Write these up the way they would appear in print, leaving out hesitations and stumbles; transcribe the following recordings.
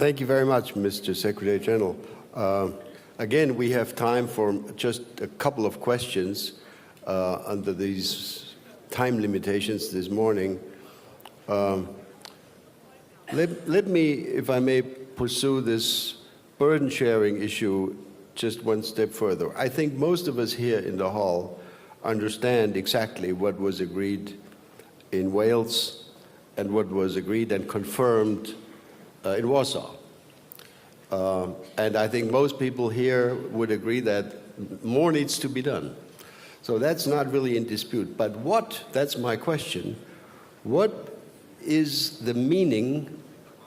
Thank you very much, Mr. Secretary General. Again, we have time for just a couple of questions under these time limitations this morning. Let me, if I may, pursue this burden-sharing issue just one step further. I think most of us here in the hall understand exactly what was agreed in Wales and what was agreed and confirmed in Warsaw. And I think most people here would agree that more needs to be done. So that's not really in dispute. But that's my question, what is the meaning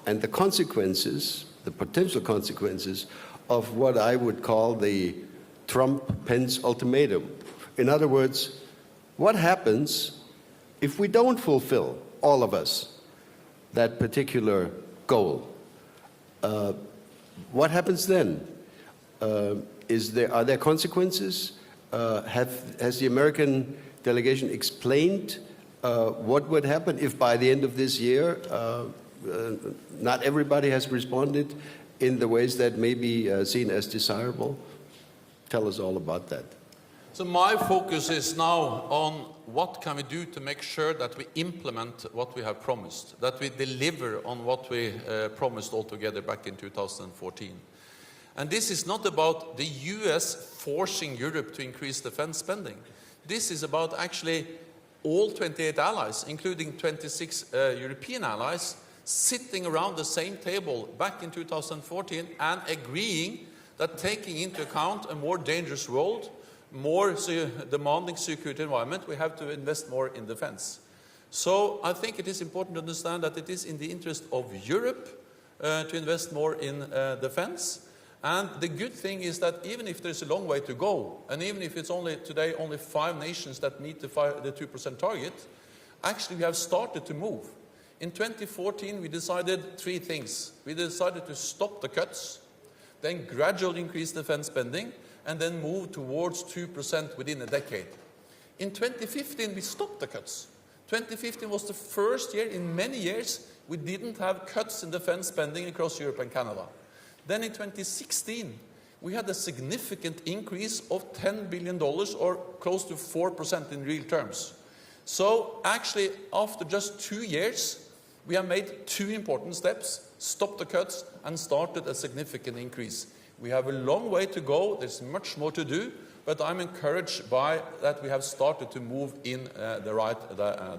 and the consequences, the potential consequences, of what I would call the Trump-Pence ultimatum? In other words, what happens if we don't fulfill, all of us, that particular goal? What happens then? Are there consequences? Has the American delegation explained what would happen if by the end of this year not everybody has responded in the ways that may be seen as desirable? Tell us all about that. So my focus is now on what can we do to make sure that we implement what we have promised, that we deliver on what we promised altogether back in 2014. And this is not about the US forcing Europe to increase defense spending. This is about actually all 28 allies, including 26 European allies, sitting around the same table back in 2014 and agreeing that taking into account a more dangerous world, more demanding security environment, we have to invest more in defense. So I think it is important to understand that it is in the interest of Europe to invest more in defense. And the good thing is that even if there's a long way to go, and even if it's today only 5 nations that meet the 2% target, actually we have started to move. In 2014, we decided 3 things. We decided to stop the cuts, then gradually increase defense spending, and then move towards 2% within a decade. In 2015, we stopped the cuts. 2015 was the first year in many years we didn't have cuts in defense spending across Europe and Canada. Then in 2016, we had a significant increase of $10 billion, or close to 4% in real terms. So actually, after just 2 years, we have made 2 important steps, stopped the cuts and started a significant increase. We have a long way to go, there's much more to do, but I'm encouraged by that we have started to move in the right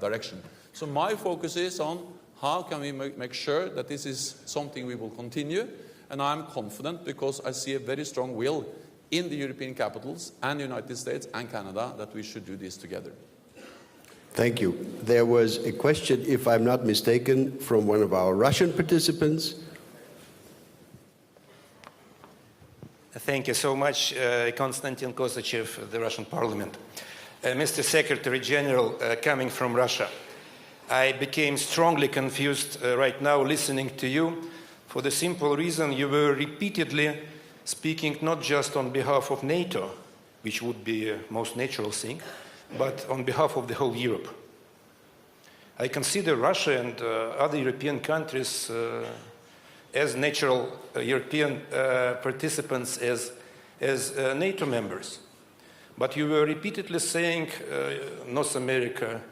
direction. So my focus is on how can we make sure that this is something we will continue, and I'm confident because I see a very strong will in the European capitals and the United States and Canada that we should do this together. Thank you. There was a question, if I'm not mistaken, from one of our Russian participants. Thank you so much, Konstantin Kosachev, the Russian Parliament. Mr. Secretary General, coming from Russia, I became strongly confused right now listening to you for the simple reason you were repeatedly speaking not just on behalf of NATO, which would be a most natural thing, but on behalf of the whole Europe. I consider Russia and other European countries as natural European participants, as NATO members. But you were repeatedly saying North America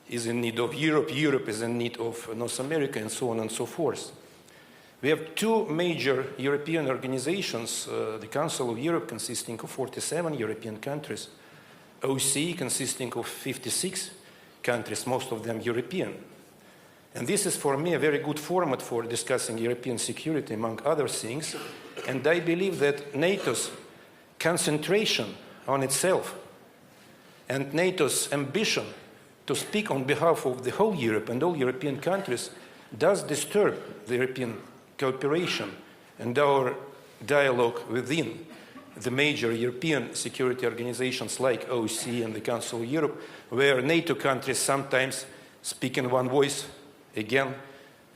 is in need of Europe, Europe is in need of North America, and so on and so forth. We have 2 major European organizations, the Council of Europe consisting of 47 European countries, OSCE consisting of 56 countries, most of them European. And this is for me a very good format for discussing European security, among other things. And I believe that NATO's concentration on itself and NATO's ambition to speak on behalf of the whole Europe and all European countries does disturb the European cooperation and our dialogue within the major European security organizations like OSCE and the Council of Europe, where NATO countries sometimes speak in one voice, again,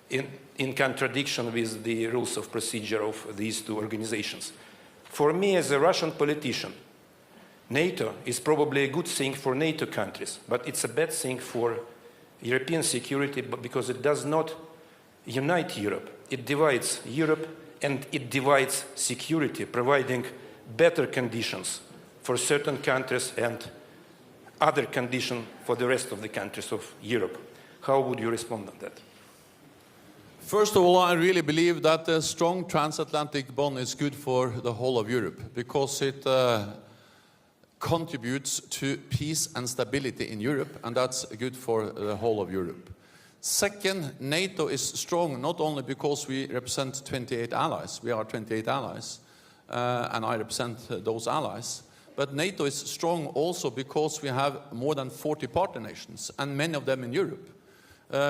in contradiction with the rules of procedure of these 2 organizations. For me, as a Russian politician, NATO is probably a good thing for NATO countries, but it's a bad thing for European security because it does not unite Europe. It divides Europe and it divides security, providing better conditions for certain countries and other conditions for the rest of the countries of Europe. How would you respond on that? First of all, I really believe that a strong transatlantic bond is good for the whole of Europe because it contributes to peace and stability in Europe, and that's good for the whole of Europe. Second, NATO is strong not only because we represent 28 allies, we are 28 allies, and I represent those allies, but NATO is strong also because we have more than 40 partner nations, and many of them in Europe.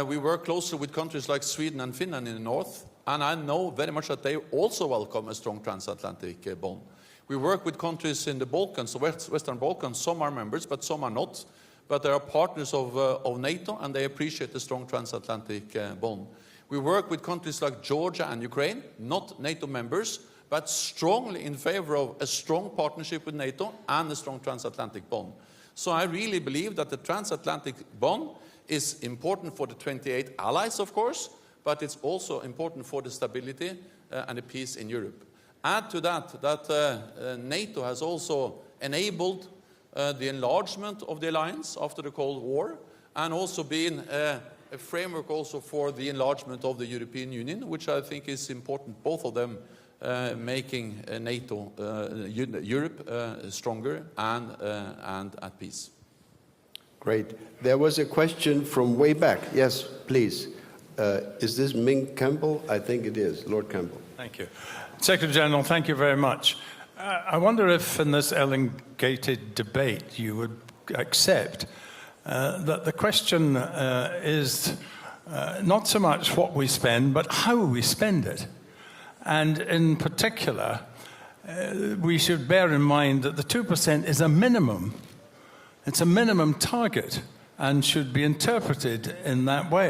We work closely with countries like Sweden and Finland in the north, and I know very much that they also welcome a strong transatlantic bond. We work with countries in the Balkans, the Western Balkans. Some are members, but some are not. But they are partners of NATO, and they appreciate the strong transatlantic bond. We work with countries like Georgia and Ukraine, not NATO members, but strongly in favor of a strong partnership with NATO and a strong transatlantic bond. So I really believe that the transatlantic bond is important for the 28 allies, of course, but it's also important for the stability and the peace in Europe. Add to that NATO has also enabled the enlargement of the alliance after the Cold War, and also been a framework also for the enlargement of the European Union, which I think is important, both of them making NATO, Europe stronger and at peace. Great. There was a question from way back. Yes, please. Is this Ming Campbell? I think it is. Lord Campbell. Thank you. Secretary General, thank you very much. I wonder if in this elongated debate you would accept that the question is not so much what we spend, but how we spend it. And in particular, we should bear in mind that the 2% is a minimum. It's a minimum target and should be interpreted in that way.